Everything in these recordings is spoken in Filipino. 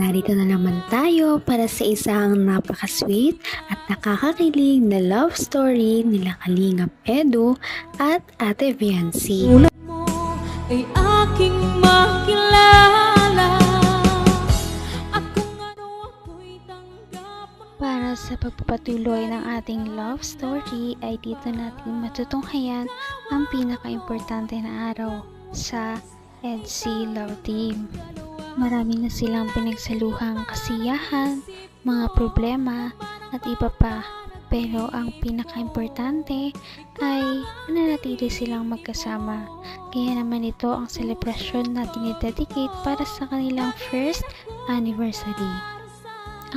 narito na naman tayo para sa isang napaka-sweet at nakakakilig na love story nila Kalingap Edu at Ate Viancy. Ulat mo ay aking makilala. Ako'y tanggap mo. Para sa pagpapatuloy ng ating love story ay dito natin matutunghayan ang pinaka-importante na araw sa EDSI Love Team. Marami na silang pinagsaluhang kasiyahan, mga problema at iba pa. Pero ang pinaka-importante ay nananatili silang magkasama. Kaya naman ito ang selebrasyon na dinededicate para sa kanilang first anniversary.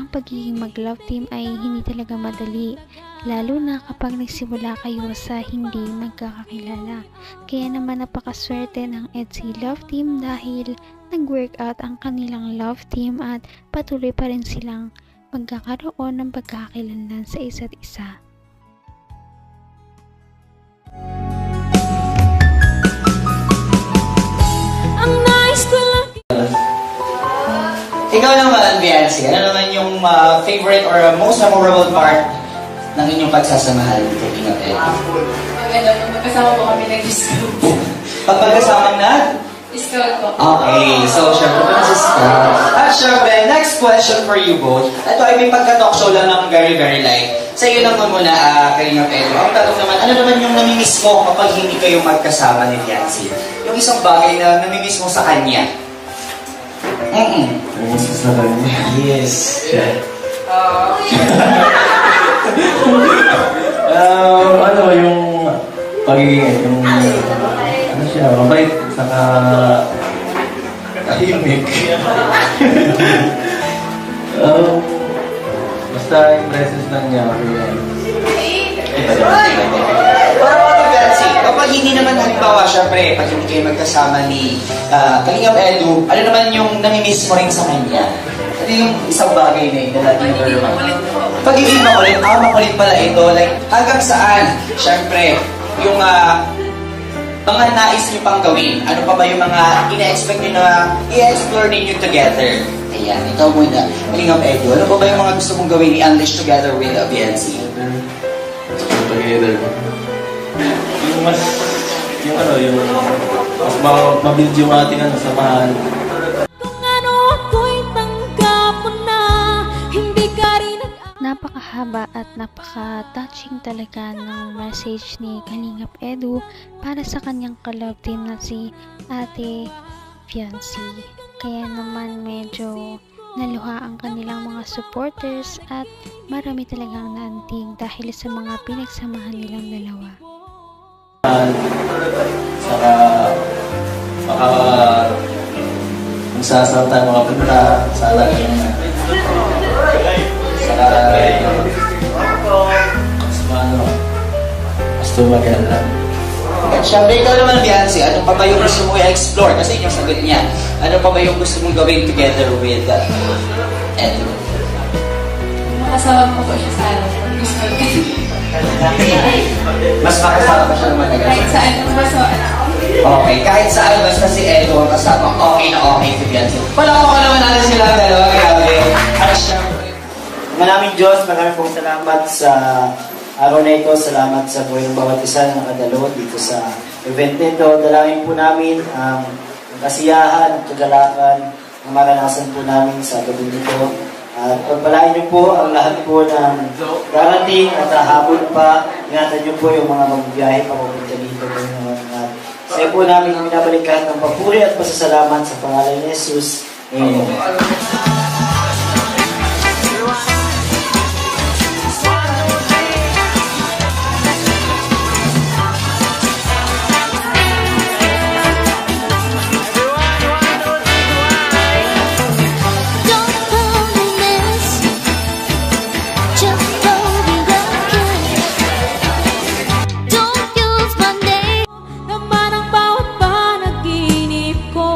Ang pagiging mag-love team ay hindi talaga madali, lalo na kapag nagsimula kayo sa hindi magkakakilala. Kaya naman napakaswerte ng EDSI Love Team dahil nag-work out ang kanilang love team at patuloy pa rin silang magkakaroon ng pagkakakilanlan sa isa't isa. Ang nais ko lang. Ikaw naman, Biancy, ano naman yung favorite or most memorable part ng inyong pagsasamahan dito, Kalingap Edu? Maganda po, magkasama po kami nag-scout. Pag magkasama na? Scout po. Okay, so syempre pa sa scout. At syempre, next question for you both. Ito ay may pagka-talk show lang ng very, very light. Sa iyo naman muna, Kalingap Edu. Ang tanong naman, ano naman yung namimiss mo kapag hindi kayo magkasama ni Biancy? Yung isang bagay na namimiss mo sa kanya? Namimiss na kanya. Yes. Ano yung pagiging, yung, ano siya, mabait, saka tahimik. Basta yung presence lang niya, Para mga Biancy, kapag hindi naman halimbawa, syempre, pag hindi kayo magkasama ni Kalingap Edu, ano naman yung namimiss mo rin sa kanya? Ano yung isang bagay na yun na lagi mo naman? Pagiging makulit. Makulit pala ito. Like, hanggang saan? Syempre, yung mga nais nyo pang gawin. Ano pa ba yung mga ina-expect nyo na i-explore ninyo together? Ayan, ikaw muna. Kalingap Edu, ano pa ba yung mga gusto mong gawin i-unleash together with Biancy? together. Yung mas, yung ano, yung mas mabuild yung ating samahan. Kung ano ako'y tanggap mo na. Hindi ka rin Napakahaba at napaka-touching talaga ng message ni Kalingap Edu para sa kanyang ka-love team na si Ate Viancy. Kaya naman medyo naluha ang kanilang mga supporters at marami talagang naantig dahil sa mga pinagsamahan nilang dalawa. Saka kung saan tayo makapunta, sana saka mas tumaganda. At syempre, ikaw naman, Biancy, ano pa ba yung gusto mo i-explore? Kasi yung sagot niya, ano pa ba yung gusto mong gawin together with Edu? Makasama ko po siya sa scout. Mas makasama pa siya naman agad. Kahit saan ang baso. Okay, kahit saan basta si Edu ang kasama, okay na okay si Biancy. Wala ko naman natin sila dalawa, grabe. At syempre, Maraming Diyos, maraming pong salamat sa araw na ito. Salamat sa buhay ng bawat isa na nakadalo dito sa event nito. Dalangin po namin ang kasiyahan at kagalakan na maranasan po namin sa gabi nito. At pagpalain niyo po ang lahat po ng darating at hahabol pa. Ingatan niyo po yung mga magbiyahe papupunta dito. At sa iyo po namin binabalikan ng papuri at pasasalamat sa pangalan ni Jesus. Amen. Don't hold in this. Just hold it again. Don't use my name. Naman ang bawat panaginip ko.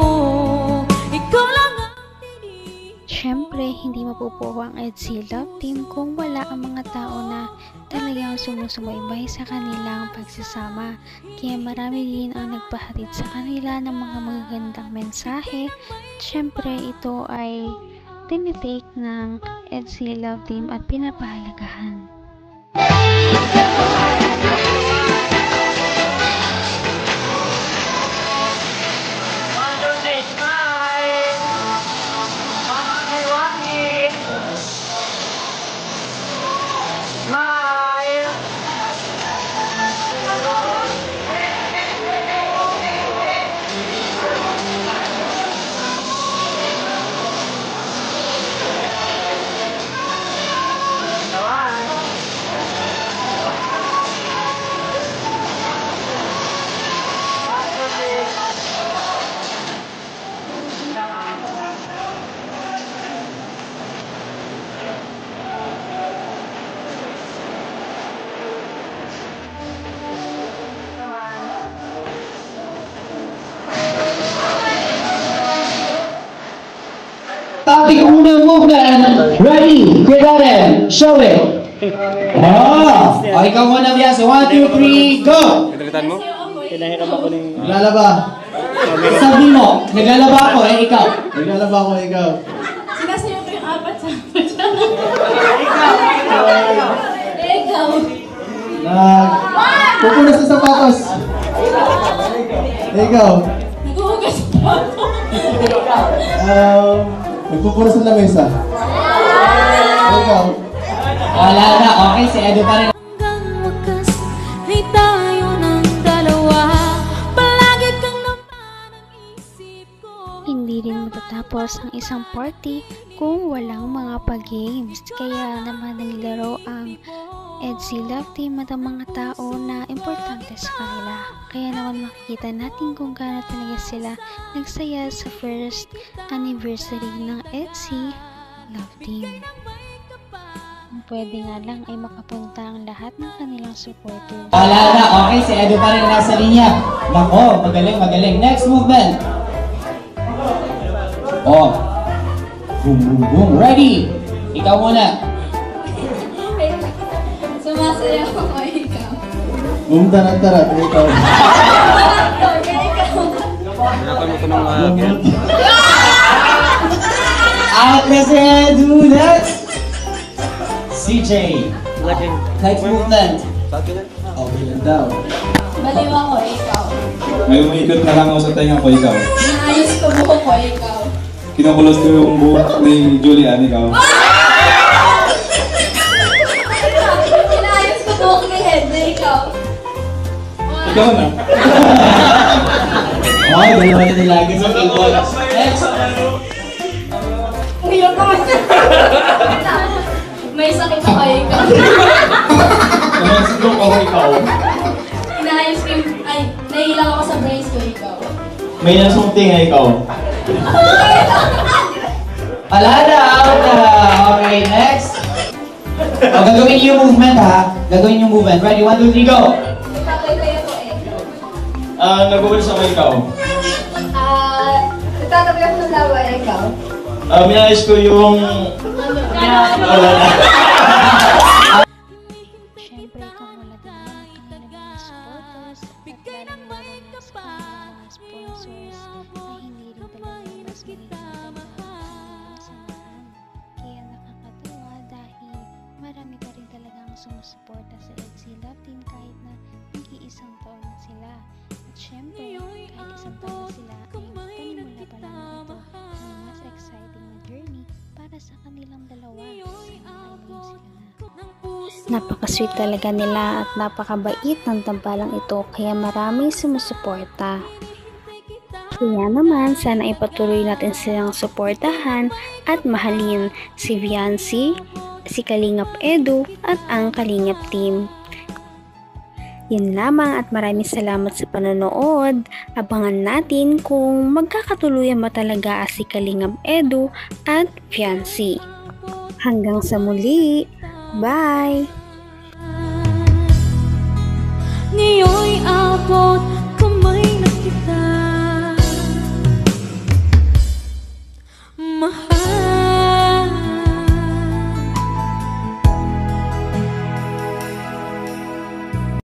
Ikaw lang ang tinig. Siyempre, hindi mapupuho ang EDSI Love Team kung wala ang mga tao na talagang sumusubaybay sa kanilang pagsasama. Kaya marami din ang nagpahatid sa kanila ng mga magagandang mensahe. Siyempre, ito ay tinitake ng EDSI Love Team at pinapahalagahan. Topic unang movement. Ready? Get at him. Show it. Oh, ikaw muna biya. So 1, 2, 3, go! Pinahiram ako ng... Naglalaba. Sabi mo, naglalaba ako ikaw. Naglalaba ko, ikaw. Sinasayo ko yung apat sa Ikaw. Pupunas sa sapatos. Ikaw. Naghuhugas pa ako. Nagpupunas ng lamesa. Ikaw. Wala na. Okay, si Edu pa rin. Hanggang wakas ay tayo ng dalawa. Palagi kang naman ang isip ko. Hindi rin matatapos ang isang party kung walang mga pag-games. Kaya naman naglaro ang EDSI Love Team at ang mga tao na importante sa kanila. Kaya naman makikita natin kung gaano talaga sila nagsaya sa first anniversary ng EDSI Love Team. Kung pwede nga lang ay makapunta ang lahat ng kanilang supporters. Wala na. Okay, si Edu pa rin nasa linya. Nako, magaling, magaling. Next movement. Oh. Boom, boom, boom. Ready? Ikaw muna. Sumasayaw ako ikaw. Tarat. Ikaw. Out na si Edu. Next. CJ. Next movement. Okay lang daw. Baliw ako ikaw. May umikot na lang ako sa tenga ko, ikaw. Inaayos ko buhok ko ikaw. Kinukulos ko yung buhok ni Julian, ikaw. Inaayos ko buhok ni Hedde ikaw. Ikaw na. Okay, dalawa na nilagi sa table. Next. Umiyak ka. May sakit ako ikaw. Siguro ako, ikaw. Inaayos ko yung... Ay, nahilang ako sa brace ko ikaw. May nasumting nga ikaw. Wala na, out na. Okay, next. O, gagawin niyo yung movement, ha? Gagawin niyo yung movement. Ready? 1, 2, 3, go! Itatay ko Nag-uwalis ako ikaw. Itatabi ako sa lawa ikaw. Minayos ko yung... Wala na. Siyempre, kung wala din naman ang kanilang mga supporters at lalong-lalo na sa kanilang mga sponsors na hindi rin talaga mas ginigilala ang samahan. Kaya nakakatuwa dahil marami pa rin talagang sumusuporta sa EDSI Love Team kahit na nag-iisang taon na sila. At siyempre, kahit isang taon na sila ay panimula pa lang ito ng mas exciting na journey para sa kanilang dalawa. Sana kayo sila na. Napaka-sweet talaga nila at napakabait ng tambalang ito kaya maraming sumusuporta. Kaya naman sana ipatuloy natin silang suportahan at mahalin si Viancy, si Kalingap Edu at ang Kalingap Team. Yun lamang at maraming salamat sa panonood. Abangan natin kung magkakatuluyan ba talaga si Kalingap Edu at Viancy. Hanggang sa muli! Bye! Ngayon'y abot kamay na kita.